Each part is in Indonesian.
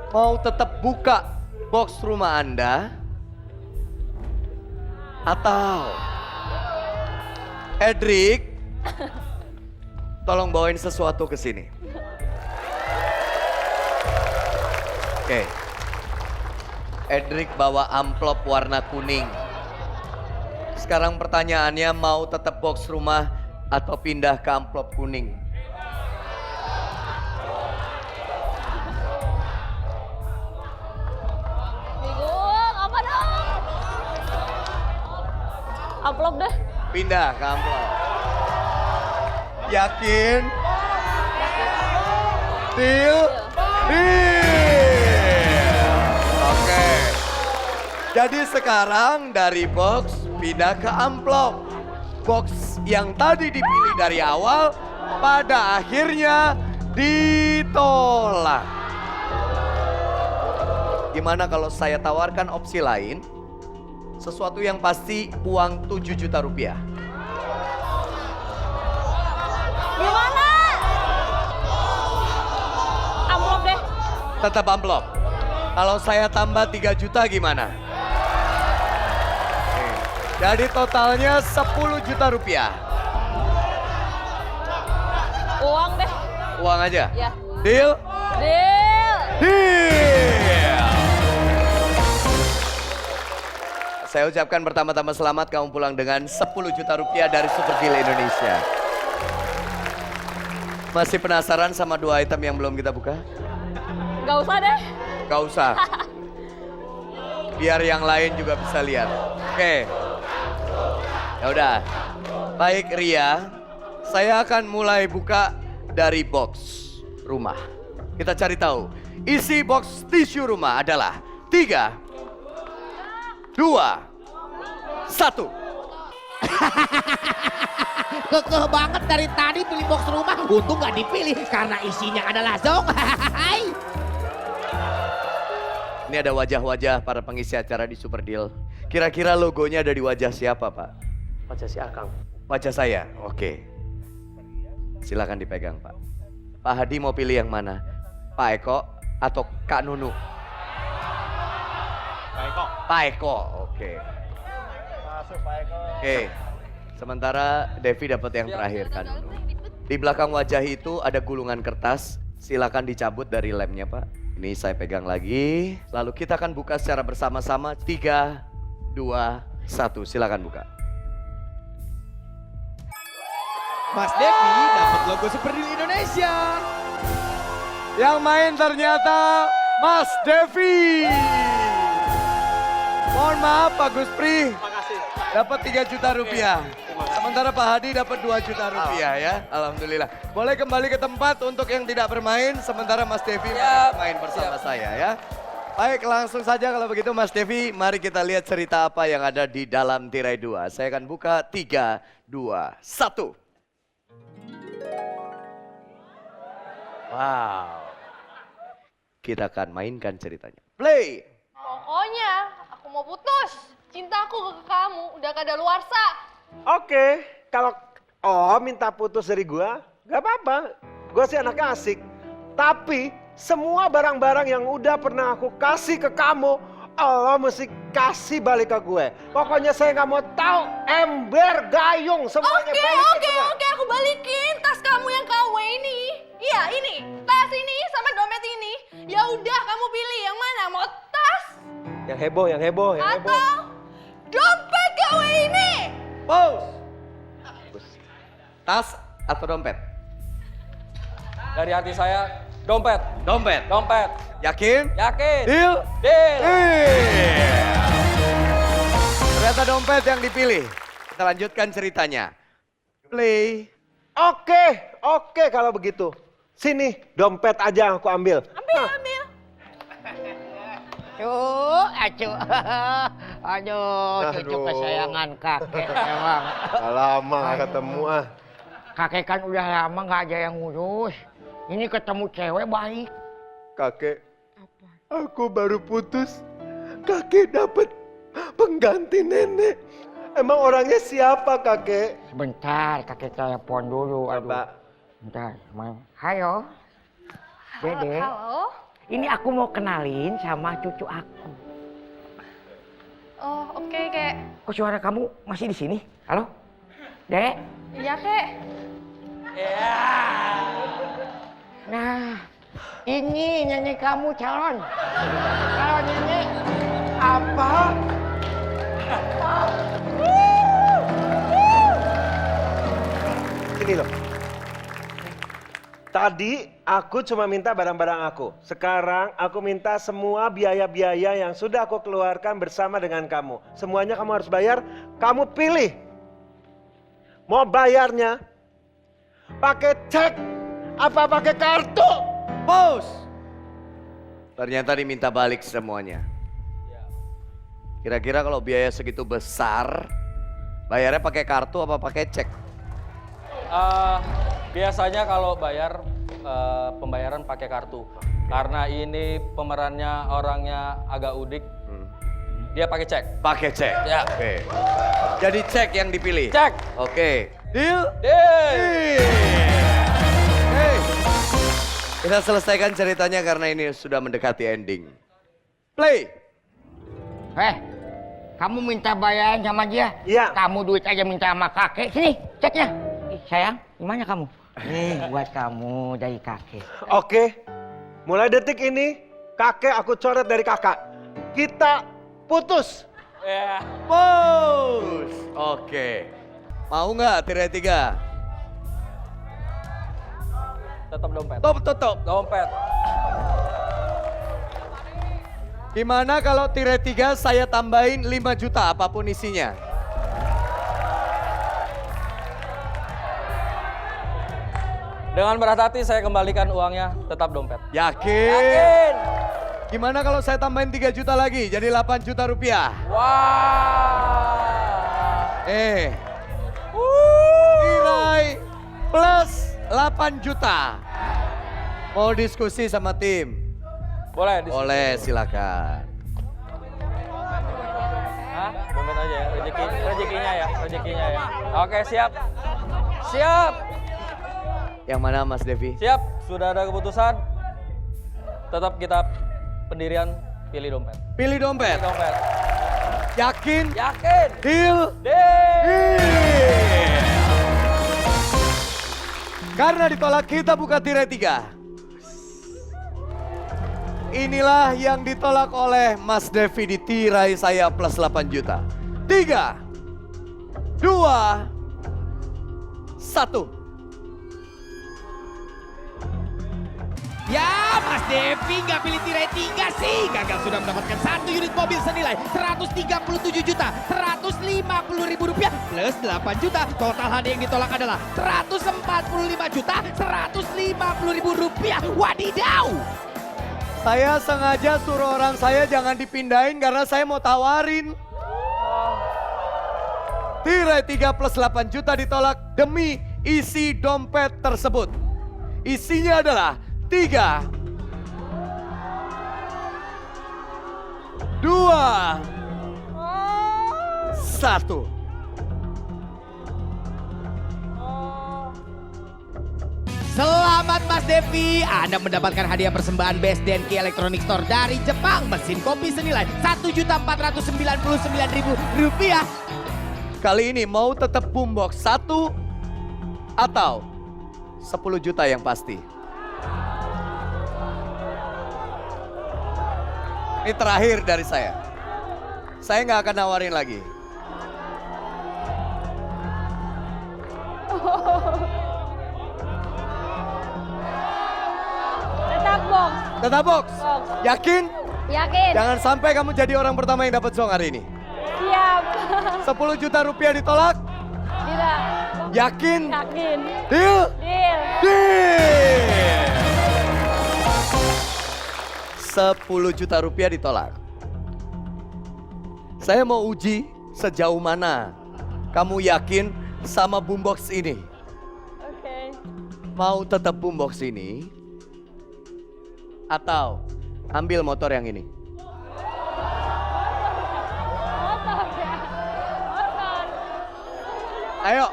Mau tetap buka box rumah Anda? Atau Edric, tolong bawain sesuatu ke sini. Oke. Edric bawa amplop warna kuning. Sekarang pertanyaannya, mau tetap box rumah atau pindah ke amplop kuning? Bingung, apa dong? Amplop deh. Pindah ke amplop. Yakin? Deal? Deal! Oke. Jadi sekarang dari box pindah ke amplop. Box yang tadi dipilih dari awal pada akhirnya ditolak. Gimana kalau saya tawarkan opsi lain? Sesuatu yang pasti uang 7 juta rupiah. Gimana? Amplop deh. Tetap amplop. Kalau saya tambah 3 juta gimana? Oke. Jadi totalnya 10 juta rupiah. Uang deh. Uang aja? Ya. Deal? Deal. Deal! Saya ucapkan pertama-tama selamat, kamu pulang dengan 10 juta rupiah dari Super Deal Indonesia. Masih penasaran sama 2 item yang belum kita buka? Gak usah deh. Gak usah. Biar yang lain juga bisa lihat. Oke. Ya udah. Baik Ria, saya akan mulai buka dari box rumah. Kita cari tahu isi box tisu rumah adalah 3, 2, 1. Kekeh banget dari tadi pilih box rumah. Untung gak dipilih karena isinya adalah zong. Ini ada wajah-wajah para pengisi acara di Super Deal. Kira-kira logonya ada di wajah siapa, Pak? Wajah si Akang. Wajah saya. Oke. Silakan dipegang, Pak. Pak Hadi mau pilih yang mana? Pak Eko atau Kak Nunu? Pak Eko. Pak Eko. Oke. Masuk Pak Eko. Oke. Sementara Devi dapat yang terakhir, Kak Nunu. Di belakang wajah itu ada gulungan kertas. Silakan dicabut dari lemnya, Pak. Ini saya pegang lagi. Lalu kita akan buka secara bersama-sama. 3, 2, 1. Silakan buka. Mas Devi dapat logo Super Deal Indonesia. Yang main ternyata Mas Devi. Mohon maaf Pak Guspri. Terima kasih. Dapat 3 juta rupiah. Sementara Pak Hadi dapat 2 juta rupiah ya. Alhamdulillah. Boleh kembali ke tempat untuk yang tidak bermain. Sementara Mas Devi main bersama saya ya. Baik, langsung saja kalau begitu Mas Devi. Mari kita lihat cerita apa yang ada di dalam tirai 2. Saya akan buka 3, 2, 1. Wow. Kita akan mainkan ceritanya. Play. Pokoknya aku mau putus. Cintaku ke kamu udah kadaluarsa. Oke, kalau minta putus dari gua, gak apa-apa. Gua sih anaknya asik. Tapi semua barang-barang yang udah pernah aku kasih ke kamu, mesti kasih balik ke gue. Pokoknya saya nggak mau tahu ember, gayung, semuanya balik ke gue. Oke, aku balikin tas kamu yang KW ini. Iya, ini. Tas ini sama dompet ini. Ya udah, kamu pilih yang mana? Mau tas Yang heboh, yang heboh, yang heboh. atau dompet KW ini? Pause. Tas atau dompet? Dari hati saya, dompet. Dompet. Dompet. Yakin? Yakin. Deal? Deal. Deal. Ternyata dompet yang dipilih. Kita lanjutkan ceritanya. Play. Oke, kalau begitu. Sini, dompet aja aku ambil. Ambil. Acuh. Aduh, cucu Aduh. kesayangan kakek emang. Lama gak ketemu ah. Kakek kan udah lama gak ada yang ngurus. Ini ketemu cewek baik. Kakek, aku baru putus. Kakek dapat pengganti nenek. Emang orangnya siapa kakek? Sebentar, kakek telepon dulu. Aduh. Coba. Bentar, Halo. Dede. Halo. Ini aku mau kenalin sama cucu aku. Oh, oke, Kek. Kok suara kamu masih di sini? Halo? Dek? Iya, Kek. Nah, ini nyanyi kamu calon. Calon nyanyi. Apa? Ini loh. Tadi aku cuma minta barang-barang aku. Sekarang aku minta semua biaya-biaya yang sudah aku keluarkan bersama dengan kamu. Semuanya kamu harus bayar. Kamu pilih. Mau bayarnya pakai cek apa pakai kartu? Bos. Ternyata diminta balik semuanya. Kira-kira kalau biaya segitu besar, bayarnya pakai kartu apa pakai cek? Biasanya kalau bayar pembayaran pakai kartu. Karena ini pemerannya orangnya agak udik. Dia pakai cek. Pakai cek. Ya. Oke. Jadi cek yang dipilih. Cek. Oke. Deal? Deal. Hey. Kita selesaikan ceritanya karena ini sudah mendekati ending. Play. Kamu minta bayaran sama dia? Iya. Kamu duit aja minta sama kakek. Sini, ceknya. Ih, sayang, gimana kamu? Nih, buat kamu dari kakek. Oke. Mulai detik ini kakek aku coret dari kakak. Kita putus. Ya. Bos. Oke. Mau nggak tirai 3? Tetap dompet. Tutup. Dompet. Gimana kalau tirai 3 saya tambahin 5 juta apapun isinya? Dengan berat hati saya kembalikan uangnya, tetap dompet. Yakin? Yakin. Gimana kalau saya tambahin 3 juta lagi jadi 8 juta rupiah? Wah. Tirai plus 8 juta. Mau diskusi sama tim? Boleh. Boleh, silakan. Hah? Dompet aja ya, rezekinya ya. Oke, siap. Siap. Yang mana Mas Devi? Siap, sudah ada keputusan. Tetap kita pendirian pilih dompet. Pilih dompet. Pilih dompet. Yakin? Yakin. Deal? Deal. Karena ditolak kita buka tirai 3. Inilah yang ditolak oleh Mas Devi di tirai saya plus 8 juta. 3, 2, 1. Ya, Mas Devi nggak pilih tirai 3 sih. Gagal sudah mendapatkan 1 unit mobil senilai 137 juta 150 ribu rupiah plus 8 juta. Total hadiah yang ditolak adalah 145 juta 150 ribu rupiah. Wadidaw! Saya sengaja suruh orang saya jangan dipindahin karena saya mau tawarin. Tirai 3 plus 8 juta ditolak demi isi dompet tersebut. Isinya adalah 3, 2, 1. Selamat Mas Devi, Anda mendapatkan hadiah persembahan Best Denki Electronic Store dari Jepang. Mesin kopi senilai 1.499.000 rupiah. Kali ini mau tetap boombox 1 atau 10 juta yang pasti? Ini terakhir dari saya. Saya nggak akan nawarin lagi. Tetap box. Tetap box. Box. Yakin? Yakin? Jangan sampai kamu jadi orang pertama yang dapat song hari ini. Siap. 10 juta rupiah ditolak? Tidak. Yakin? Yakin. Deal? Deal. Deal! 10 juta rupiah ditolak. Saya mau uji sejauh mana kamu yakin sama boombox ini. Oke. Mau tetap boombox ini atau ambil motor yang ini? Motor ya. Motor. Ayo.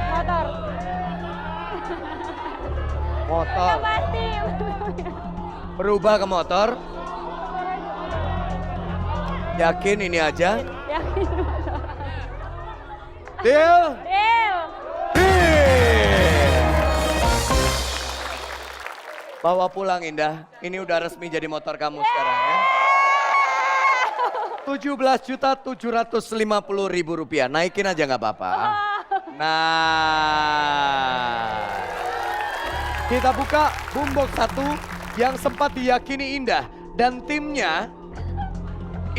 Motor. Motor. Pasti. Berubah ke motor. Yakin ini aja? Yakin. Deal? Deal. Deal. Bawa pulang Indah. Ini udah resmi jadi motor kamu sekarang ya. 17.750.000 rupiah. Naikin aja nggak apa-apa. Nah. Kita buka boombox 1 yang sempat diyakini Indah. Dan timnya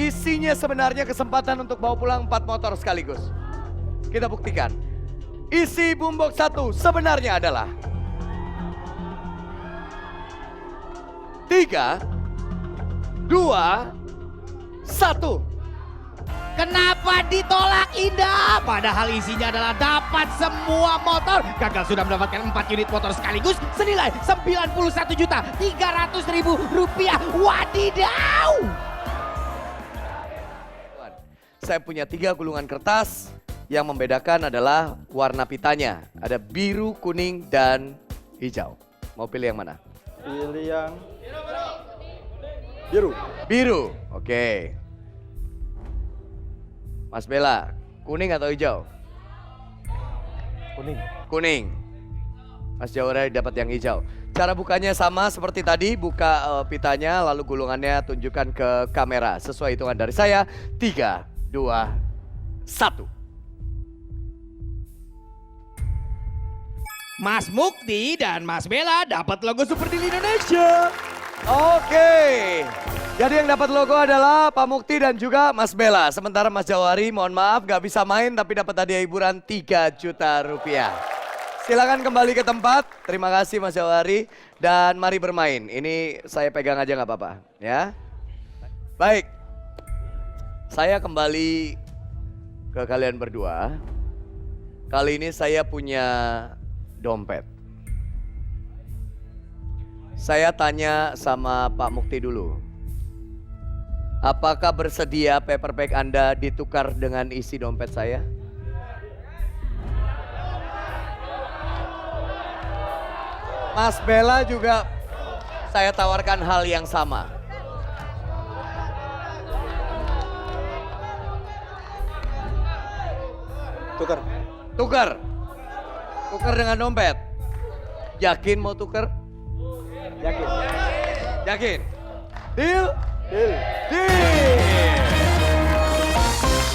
isinya sebenarnya kesempatan untuk bawa pulang 4 motor sekaligus. Kita buktikan. Isi boombox 1 sebenarnya adalah 3, 2, 1. Kenapa ditolak Indah? Padahal isinya adalah dapat semua motor. Gagal sudah mendapatkan 4 unit motor sekaligus senilai 91.300.000 rupiah. Wadidaw! Saya punya 3 gulungan kertas. Yang membedakan adalah warna pitanya. Ada biru, kuning, dan hijau. Mau pilih yang mana? Pilih yang biru. Biru, oke. Mas Bella, kuning atau hijau? Kuning. Kuning. Mas Jawara dapat yang hijau. Cara bukanya sama seperti tadi, buka pitanya lalu gulungannya tunjukkan ke kamera. Sesuai hitungan dari saya, 3, 2, 1. Mas Mukti dan Mas Bella dapat logo Super Deal Indonesia. Oke. Jadi yang dapat logo adalah Pak Mukti dan juga Mas Bella. Sementara Mas Jawari, mohon maaf gak bisa main tapi dapat hadiah hiburan 3 juta rupiah. Silakan kembali ke tempat. Terima kasih Mas Jawari. Dan mari bermain. Ini saya pegang aja gak apa-apa ya. Baik. Saya kembali ke kalian berdua. Kali ini saya punya dompet. Saya tanya sama Pak Mukti dulu. Apakah bersedia paper bag Anda ditukar dengan isi dompet saya? Mas Bella juga saya tawarkan hal yang sama. Tukar. Tukar. Tukar dengan dompet. Yakin mau tukar? Yakin. Yakin? Deal? Deal. Deal.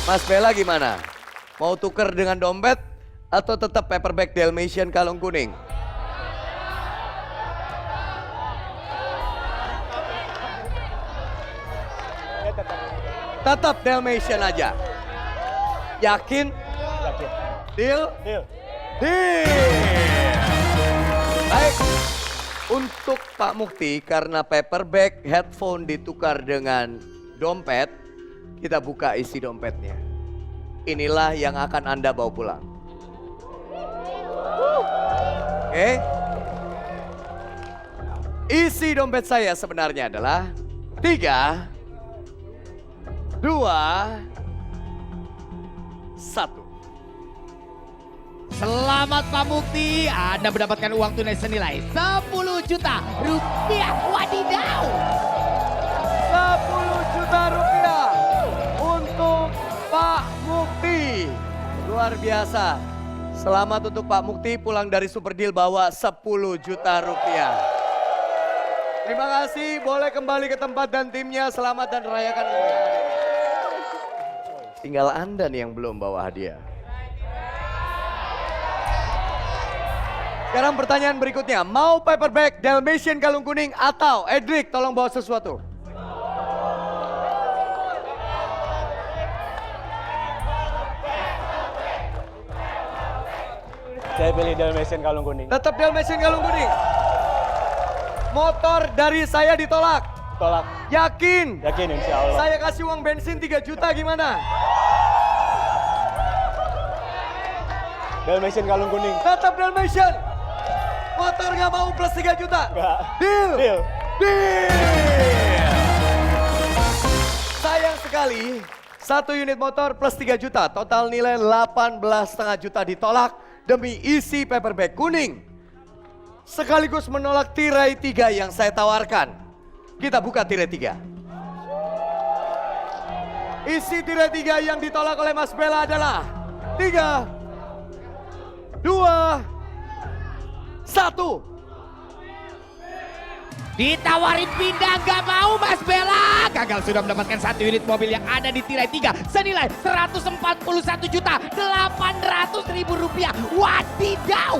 Mas Bella gimana? Mau tukar dengan dompet atau tetap paper bag Dalmatian kalung kuning? Tetap Dalmatian aja. Yakin? Yakin. Deal? Deal. Deal. Baik. Untuk Pak Mukti, karena paper bag headphone ditukar dengan dompet, kita buka isi dompetnya. Inilah yang akan Anda bawa pulang. Oke. Isi dompet saya sebenarnya adalah 3, 2, 1. Selamat Pak Mukti, Anda mendapatkan uang tunai senilai 10 juta rupiah. Wadidaw! 10 juta rupiah untuk Pak Mukti. Luar biasa. Selamat untuk Pak Mukti pulang dari Super Deal bawa 10 juta rupiah. Terima kasih, boleh kembali ke tempat dan timnya. Selamat dan rayakan kemenangan ini. Tinggal Anda nih yang belum bawa hadiah. Sekarang pertanyaan berikutnya, mau paper bag Dalmatian kalung kuning atau Edric tolong bawa sesuatu. Saya pilih Dalmatian kalung kuning. Tetap Dalmatian kalung kuning. Motor dari saya ditolak. Tolak. Yakin? Yakin insya Allah. Saya kasih uang bensin 3 juta gimana? Dalmatian kalung kuning. Tetap Dalmatian. Motor nggak mau plus 3 juta. Enggak. Deal. Deal. Deal. Sayang sekali, 1 unit motor plus 3 juta. Total nilai 18,5 juta ditolak demi isi paper bag kuning. Sekaligus menolak tirai 3 yang saya tawarkan. Kita buka tirai 3. Isi tirai 3 yang ditolak oleh Mas Bella adalah 3, 2, 1. Ditawarin pindah nggak mau Mas Bella. Gagal sudah mendapatkan 1 unit mobil yang ada di tirai 3 senilai Rp141.800.000. Wadidaw.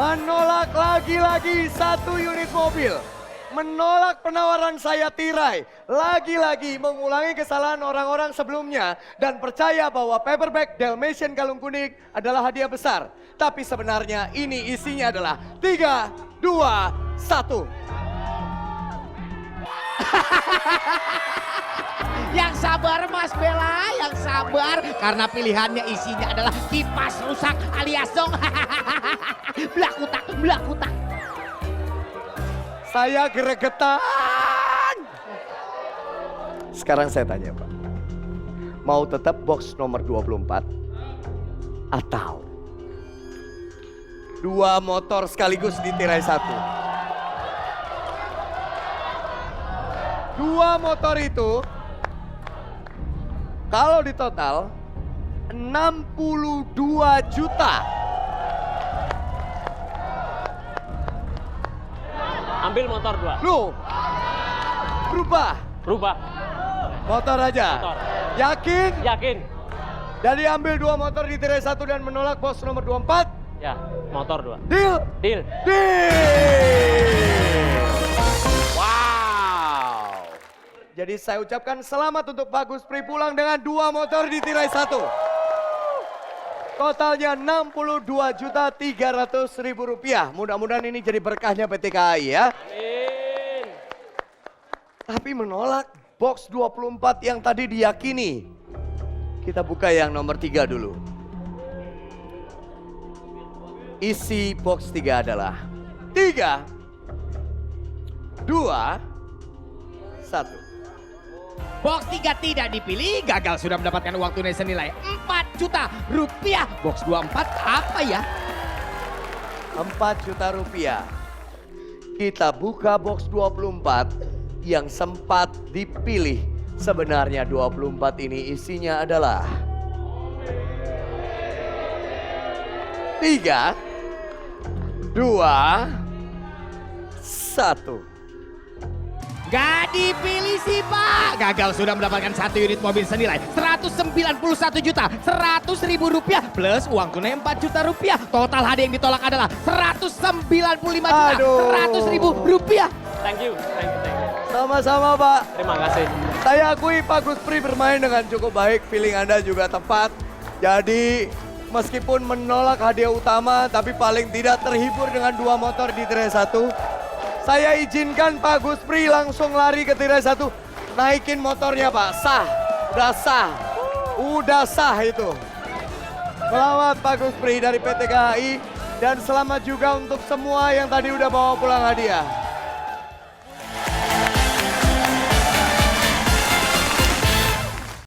Menolak lagi-lagi 1 unit mobil. Menolak penawaran saya tirai. Lagi-lagi mengulangi kesalahan orang-orang sebelumnya. Dan percaya bahwa paperback Dalmatian kalung kuning adalah hadiah besar. Tapi sebenarnya ini isinya adalah 3, 2, 1. Yang sabar Mas Bella, yang sabar. Karena pilihannya isinya adalah kipas rusak alias zong. Belakutak, belakutak. Saya gregetan. Sekarang saya tanya Pak. Mau tetap box nomor 24? Atau 2 motor sekaligus di tirai 1? 2 motor itu kalau di total 62 juta. Ambil motor 2. Loh, berubah. Berubah. Motor aja. Motor. Yakin? Yakin? Jadi ambil 2 motor di tirai 1 dan menolak box nomor 24? Ya, motor 2. Deal? Deal. Deal! Wow! Jadi saya ucapkan selamat untuk Pak Guspri pulang dengan 2 motor di tirai 1. Totalnya Rp62.300.000. Mudah-mudahan ini jadi berkahnya PT KAI ya. Amin. Tapi menolak box 24 yang tadi diyakini. Kita buka yang nomor 3 dulu. Isi box 3 adalah 3, 2, 1. Box 3 tidak dipilih, gagal sudah mendapatkan uang tunai senilai Rp4 juta. Box 24 apa ya? Rp4 juta. Kita buka box 24 yang sempat dipilih. Sebenarnya 24 ini isinya adalah 3, 2, 1. Gak dipilih sih Pak. Gagal sudah mendapatkan 1 unit mobil senilai Rp191.100.000 plus uang tunai Rp4 juta. Total hadiah yang ditolak adalah Rp195.100.000. Thank you. Thank you. Sama-sama Pak. Terima kasih. Saya akui Pak Guspri bermain dengan cukup baik. Feeling Anda juga tepat. Jadi meskipun menolak hadiah utama tapi paling tidak terhibur dengan 2 motor di tirai 1. Saya izinkan Pak Guspri langsung lari ke tirai 1. Naikin motornya Pak, sah. Udah sah. Udah sah itu. Selamat Pak Guspri dari PT KAI. Dan selamat juga untuk semua yang tadi udah bawa pulang hadiah.